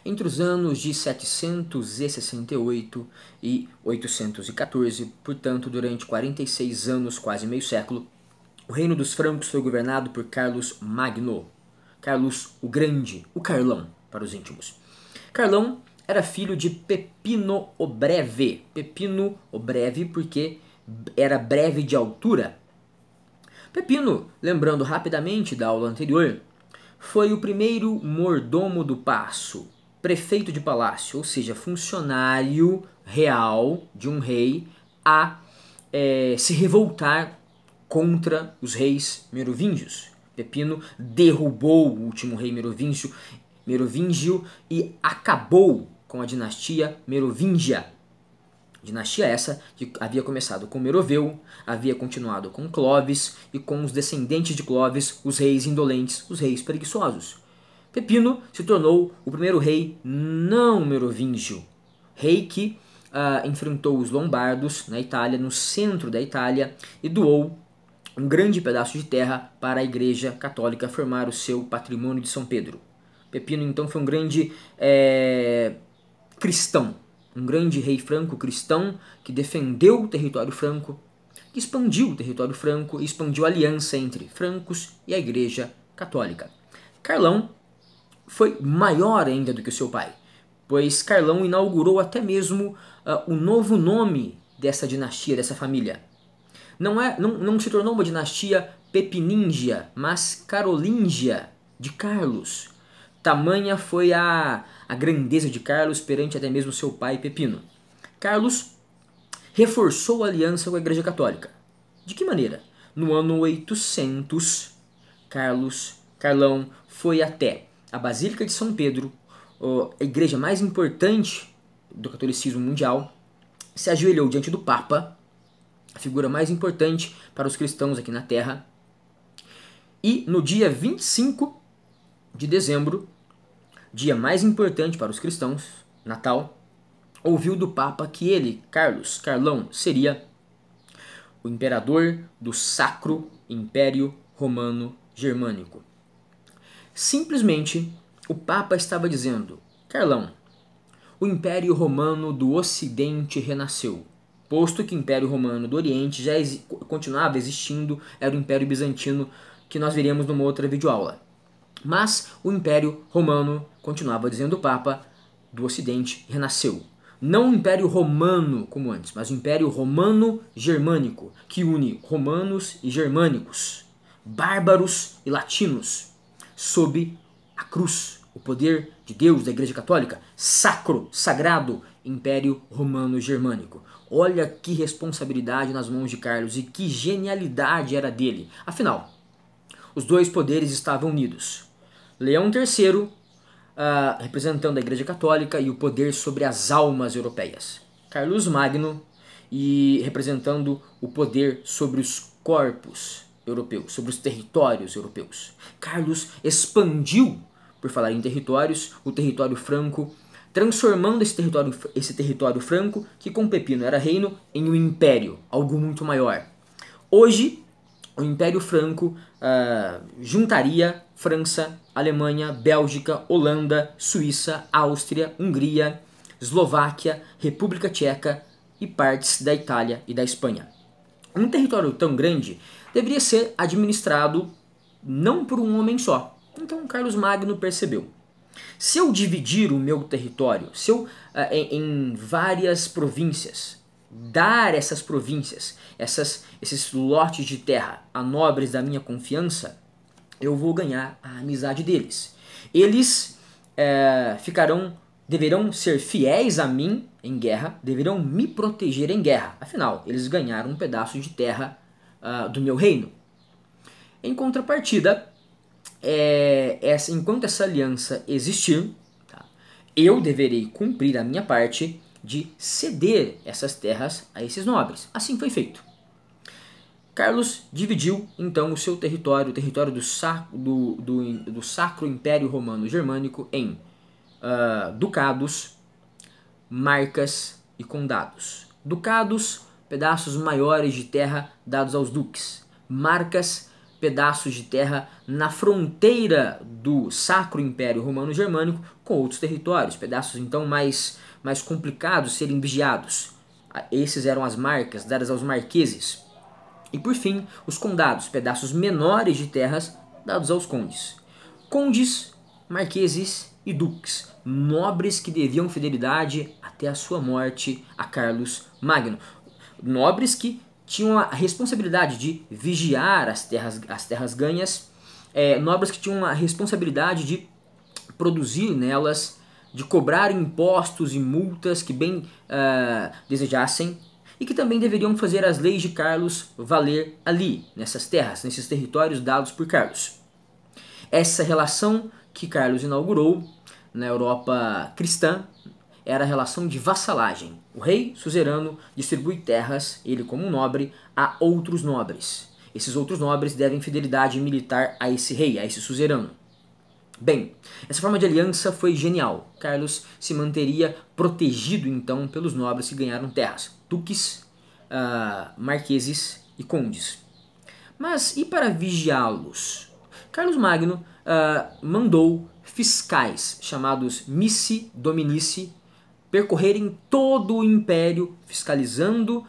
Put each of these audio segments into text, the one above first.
Entre os anos de 768 e 814, portanto, durante 46 anos, quase meio século, o reino dos francos foi governado por Carlos Magno, Carlos o Grande, o Carlão, para os íntimos. Carlão era filho de Pepino o Breve. Pepino o Breve porque era breve de altura. Pepino, lembrando rapidamente da aula anterior, foi o primeiro mordomo do paço, prefeito de palácio, ou seja, funcionário real de um rei a se revoltar contra os reis merovingios. Pepino derrubou o último rei merovingio e acabou com a dinastia merovingia. Dinastia essa que havia começado com Meroveu, havia continuado com Clovis e com os descendentes de Clovis, os reis indolentes, os reis preguiçosos. Pepino se tornou o primeiro rei não merovingio, rei que enfrentou os lombardos na Itália, no centro da Itália, e doou um grande pedaço de terra para a Igreja Católica formar o seu patrimônio de São Pedro. Pepino então foi um grande cristão, um grande rei franco cristão que defendeu o território franco, que expandiu o território franco e expandiu a aliança entre francos e a Igreja Católica. Carlão foi maior ainda do que o seu pai, pois Carlão inaugurou até mesmo o novo nome dessa dinastia, dessa família. Não se tornou uma dinastia pepiníngia, mas carolíngia, de Carlos. Tamanha foi a grandeza de Carlos perante até mesmo seu pai Pepino. Carlos reforçou a aliança com a Igreja Católica. De que maneira? No ano 800, Carlão foi até a Basílica de São Pedro, a igreja mais importante do catolicismo mundial, se ajoelhou diante do Papa, a figura mais importante para os cristãos aqui na Terra, e no dia 25 de dezembro, dia mais importante para os cristãos, Natal, ouviu do Papa que ele, Carlão, seria o imperador do Sacro Império Romano Germânico. Simplesmente, o Papa estava dizendo: Carlão, o Império Romano do Ocidente renasceu, posto que o Império Romano do Oriente já continuava existindo, era o Império Bizantino, que nós veremos numa outra videoaula. Mas o Império Romano, continuava dizendo o Papa, do Ocidente renasceu. Não o Império Romano como antes, mas o Império Romano Germânico, que une romanos e germânicos, bárbaros e latinos, sob a cruz, o poder de Deus, da Igreja Católica, sacro, sagrado, Império Romano Germânico. Olha que responsabilidade nas mãos de Carlos e que genialidade era dele. Afinal, os dois poderes estavam unidos. Leão III, representando a Igreja Católica e o poder sobre as almas europeias. Carlos Magno, representando o poder sobre os corpos europeus, sobre os territórios europeus. Carlos expandiu, por falar em territórios, o território franco, transformando esse território franco, que com Pepino era reino, em um império, algo muito maior. Hoje, o Império Franco juntaria França, Alemanha, Bélgica, Holanda, Suíça, Áustria, Hungria, Eslováquia, República Tcheca e partes da Itália e da Espanha. Um território tão grande deveria ser administrado não por um homem só. Então Carlos Magno percebeu: se eu dividir o meu território, se eu em várias províncias, dar essas províncias, esses lotes de terra a nobres da minha confiança, eu vou ganhar a amizade deles. Eles deverão ser fiéis a mim em guerra, deverão me proteger em guerra. Afinal, eles ganharam um pedaço de terra do meu reino. Em contrapartida, enquanto essa aliança existir, tá, eu deverei cumprir a minha parte de ceder essas terras a esses nobres. Assim foi feito. Carlos dividiu então o seu território, o território do Sacro Império Romano Germânico, em ducados, marcas e condados. Ducados, pedaços maiores de terra dados aos duques. Marcas, pedaços de terra na fronteira do Sacro Império Romano Germânico com outros territórios, pedaços então mais complicados de serem vigiados. Esses eram as marcas dadas aos marqueses. E por fim, os condados, pedaços menores de terras dados aos condes. Condes, marqueses e duques, nobres que deviam fidelidade até a sua morte a Carlos Magno. Nobres que tinham a responsabilidade de vigiar as terras ganhas, nobres que tinham a responsabilidade de produzir nelas, de cobrar impostos e multas que bem desejassem, e que também deveriam fazer as leis de Carlos valer ali, nessas terras, nesses territórios dados por Carlos. Essa relação que Carlos inaugurou na Europa cristã era a relação de vassalagem. O rei suzerano distribui terras, ele como um nobre, a outros nobres. Esses outros nobres devem fidelidade militar a esse rei, a esse suzerano. Bem, essa forma de aliança foi genial. Carlos se manteria protegido então pelos nobres que ganharam terras, duques, marqueses e condes. Mas e para vigiá-los? Carlos Magno mandou fiscais, chamados missi dominici, percorrerem todo o império, fiscalizando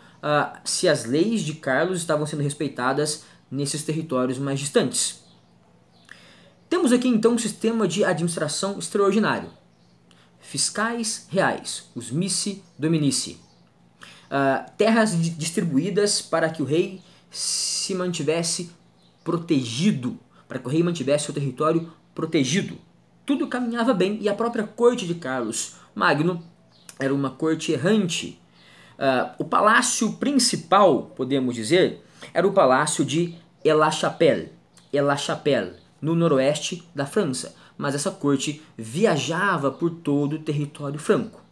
se as leis de Carlos estavam sendo respeitadas nesses territórios mais distantes. Temos aqui então um sistema de administração extraordinário. Fiscais reais, os missi dominici. Terras distribuídas para que o rei se mantivesse protegido, para que o rei mantivesse seu território protegido. Tudo caminhava bem e a própria corte de Carlos Magno era uma corte errante. O palácio principal, podemos dizer, era o palácio de La-Chapelle, no noroeste da França, mas essa corte viajava por todo o território franco.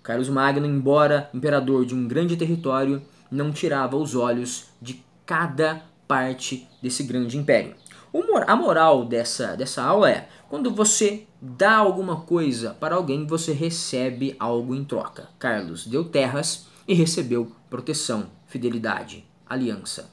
Carlos Magno, embora imperador de um grande território, não tirava os olhos de cada parte desse grande império. A moral dessa aula é: quando você dá alguma coisa para alguém, você recebe algo em troca. Carlos deu terras e recebeu proteção, fidelidade, aliança.